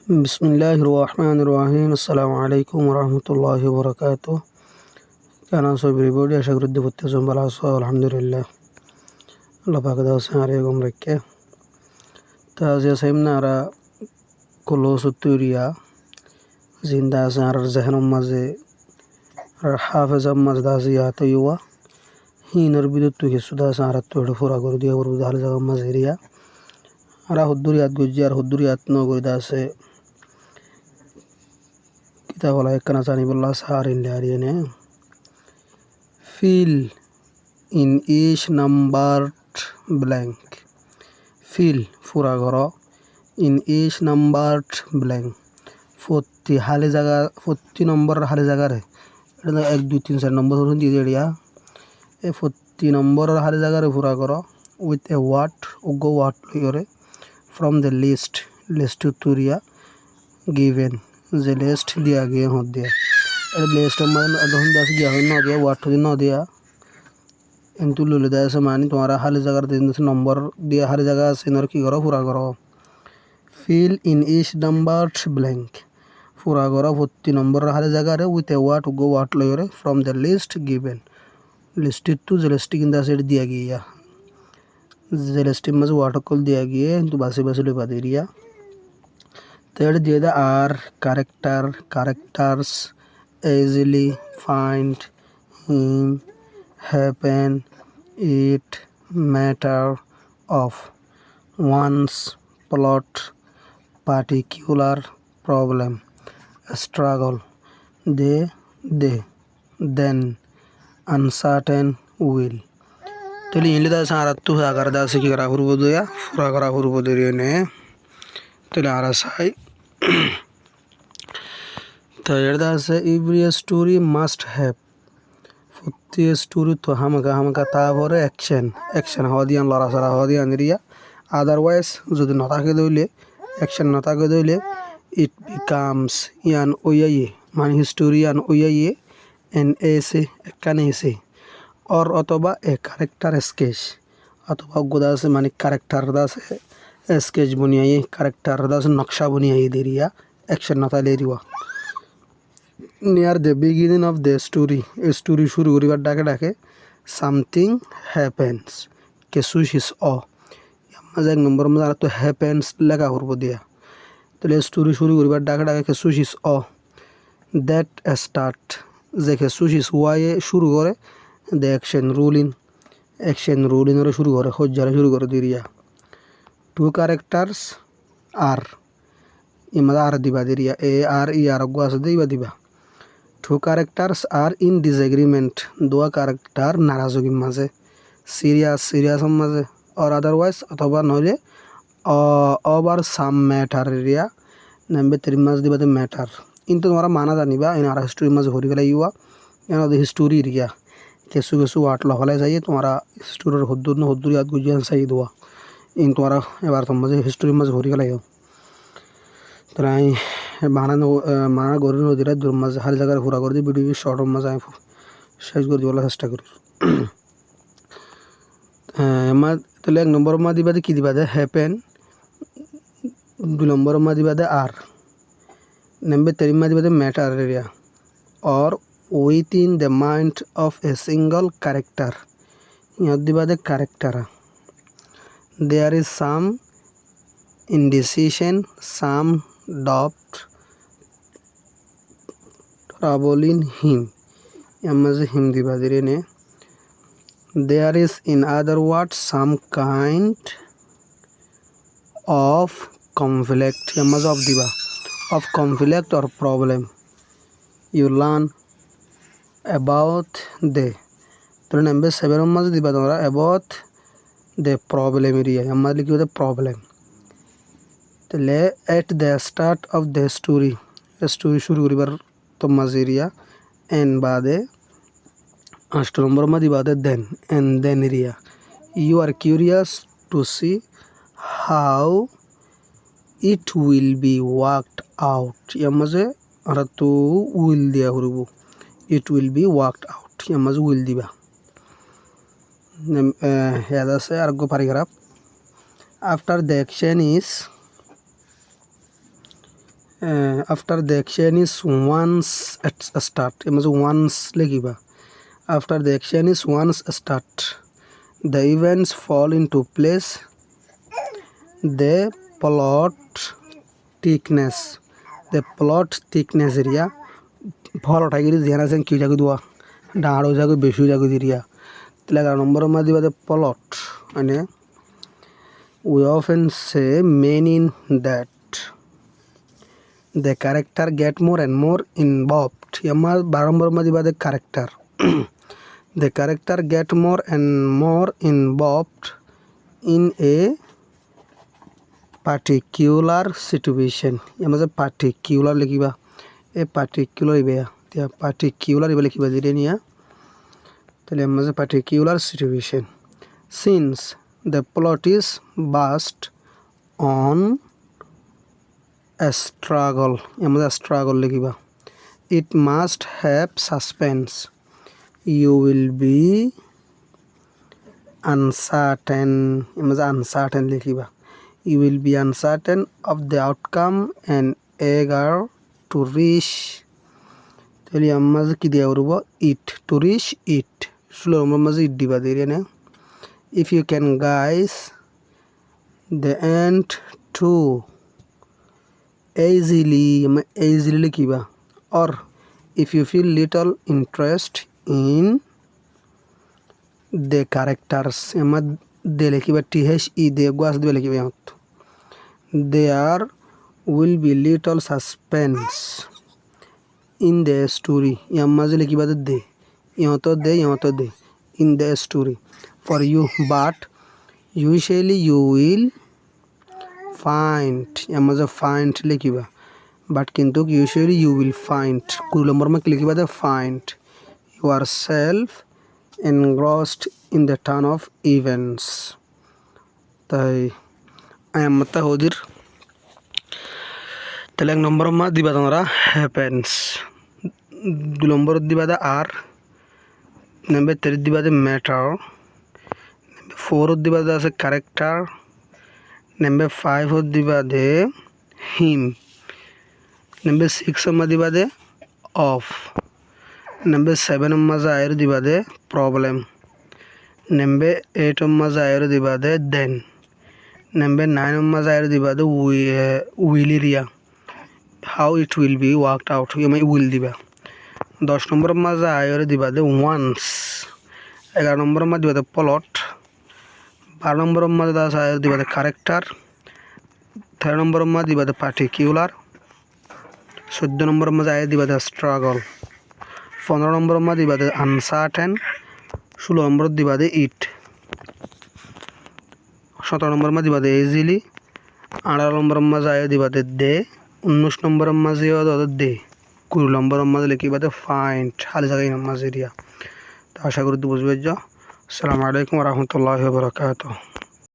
বিসমিল্লাহির রহমানির রহিম। আসসালামু আলাইকুম রহমতুল্লাহি বরকাত। কেন আছো এভরিবডি? আশা করি দেখতে ভালো আছো। আলহামদুলিল্লাহ আল্লাহ পাক দাও সারে গম রেখে তা যে সাইমনা আরা কলো সুতুরিয়া জিন্দা আছে আর জাহানুম মাঝে আর হাফেজ মাঝে দাজিয়া তো ইয়া হিনর বিদ্যুৎ তুই সুদা সারা তো ফুরা করে দিয়া ওর দালে জায়গা মাঝে রিয়া আর হুদ্দুরিয়াত গুজি আর হুদ্দুরিয়াত নগরিদা আছে কিতা বলা একখানা জানি বললা siren লারিয়েনে fill in each numbered blank. fill ফুরা করো in each numbered blank. প্রতি নম্বর হালে জায়গারে এটা 1 2 3 4 নম্বর ধরুন দিয়ে দিয়া এই প্রতি নম্বরের হালে জায়গারে ফুরা করো with a word উগো ওয়ার্ড লইরে from the list তুরিয়া given যে লিস্ট দিয়া গিয়ে হদ দিয়া লিস্ট মানে যখন দাস গিয়া হয় না দিয়া ওয়ার্ড না দিয়া কিন্তু লুলে দেয় আছে মানে তোমার হালে জায়গার দিন নম্বর দিয়ে হালে জায়গা আছে নর কি করো পুরা করো fill in each number blank পুরা করো প্রতি নম্বর হালে জায়গারে উইথ এ ওয়ার্ড গো ওয়ার্ড লইরে ফ্রম দ্য লিস্ট গিভেন লিস্টের তো যে লিস্ট কিন্তু আছে দিয়া গিয়া যে লিস্টের মাঝে ওয়ার্ড কল দিয়া গিয়ে কিন্তু বাসে লই পাতে রিয়া তাহলে দিয়ে দে আর characters easily find him happen it matter of one's plot particular problem struggle they then uncertain will তাহলে ইংলি দা সারাত্তু আগার দা সে কি করা করব দয়া পুরা করা করব দরিয়ে নে তাহলে আর সাই third is every story must have প্রতি স্টোরি তো হামাকা তারপরে অ্যাকশন হওয়া দিয়ে লড়া চড়া হওয়া দিয়ে আনিয়া আদারওয়াইজ যদি না থাকে দইলে অ্যাকশন না থাকে দইলে ইট বিকামস ইয়ান ওয়াইয়ে মানে হিস্টোরি ইয়ান ওয়াইয়ে এন এসে একখানে এসে অর অথবা এ ক্যারেক্টার স্কেচ অথবা গোদা আছে মানে ক্যারেক্টার দাসে স্কেচ বনিয়ে ক্যারেক্টার দাসে নকশা বনিয়ে দেরিয়া অ্যাকশন না তাইলে রিওয়া near the beginning of the story শুরু করিবার ডাকে something happens কিছু হিস মাঝে 1 নম্বর মাঝে আর তো happens লেখা করব দিয়া তাহলে স্টোরি শুরু করিবার ডাকে কিছু হিস that start যে কিছু হিস ওয়ায়ে শুরু করে the action ruling এর শুরু করে হজ্জারে শুরু করে দিরিয়া two characters are ইমাদা আর দিবা দিরিয়া এ আর ই আর গো আছে দিবা two characters are in disagreement দুয়া ক্যারেক্টার নারাজগির মাঝে সিরিয়াস মাঝে or otherwise অথবা নইলে ওভার সাম ম্যাটার এরিয়া নাম্বার 3 মাঝ দিবাতে ম্যাটার কিন্তু তোমরা মানা জানিবা ইন আর হিস্টোরি মাঝে হরি গেলা ইউয়া এনা দি হিস্টোরি এরিয়া কিছু ওয়াট লহলে যাই তোমরা হিস্টোরির হদ্দুর ইয়াদ গুজিয়ান চাই দোয়া ইন তোমরা এবার তোমরা হিস্টোরি মাঝে হরি গেলা ইউ তাই মানা গরি নদীরা দূর মাঝে হার জায়গায় ঘোরা করে দিই ভিডিও শর্ট মাঝে আমি শেষ করে দিবার চেষ্টা করি তাহলে 1 নম্বর মা দিবা কি দিবা দে হ্যাপেন 2 নম্বর মা দিবা দে আর নাম্বার 3 মা দিবা দে matter area or within the mind of a single character ইয়াদ দিবা দে character there is some indecision some doubt troubling him yamaze him diba direne there is in other words some kind of conflict yamaze of diba of conflict or problem you learn about the to number 7 yamaze diba tora about the problem area yamaze likho the problem তাহলে at the start of the story শুরু করিবার তো মাঝেরিয়া N বাদে 8 নম্বর মাঝে বাদে then area you are curious to see how it will be worked out ইয়ার মাঝে আর তো will দিয়া হইব it will be worked out ইয়ার মাঝে উইল দিবা হেয়াদ আছে আর গো paragraph after the action is after the action is once at start মানে once লিখিবা after the action is once start the events fall into place the plot thickness area follow tagiri jena sen ki jagu dua daaro jagu besu jagu diria telaga number ma diba the plot ane we often say meaning that the character get more and more involved yamma barambar ma diba the character the character get more and more involved in a particular situation yamma particular likiba a particular ibe tia particular ibe likiba direnia tale yamma particular situation since the plot is based on a struggle yamma struggle likiba it must have suspense you will be uncertain yamma uncertain likiba you will be uncertain of the outcome and eager to reach tell yamma ki dia urubo it to reach it sulo yamma it diba direne if you can guys the end too easily likiba or if you feel little interest in the characters yamma de likiba the de gwas de likiba yamma there will be little suspense in the story yamma likiba de yato de in the story for you but usually you will find yamma find likiba but kintu usually you will find kulomor ma likiba the find yourself engrossed in the turn of events tai ayamata hodir telang number ma diba tonra happens du number diba the are number 3 diba the matter number 4 diba the character number 5 diba the him number 6 ma diba the of number 7 ma zair diba the problem number 8 ma zair diba the then number 9 ma zair diba the will area how it will be worked out yama will diba 10 number ma zair diba the once 11 number ma diba the plot 12 number ma zair diba the character 13 number ma diba the particular 14 number ma zair diba the struggle 15 number ma diba the uncertain 16 number diba the it 17 number ma diba the easily 18 number ma zair diba the they 19 number ma zair the they 20 number ma likiba the find hal jaga in ma ziria তা আশা করি বুঝবে। আসসালামু আলাইকুম ওয়া রাহমাতুল্লাহি ওয়া বারাকাতুহু।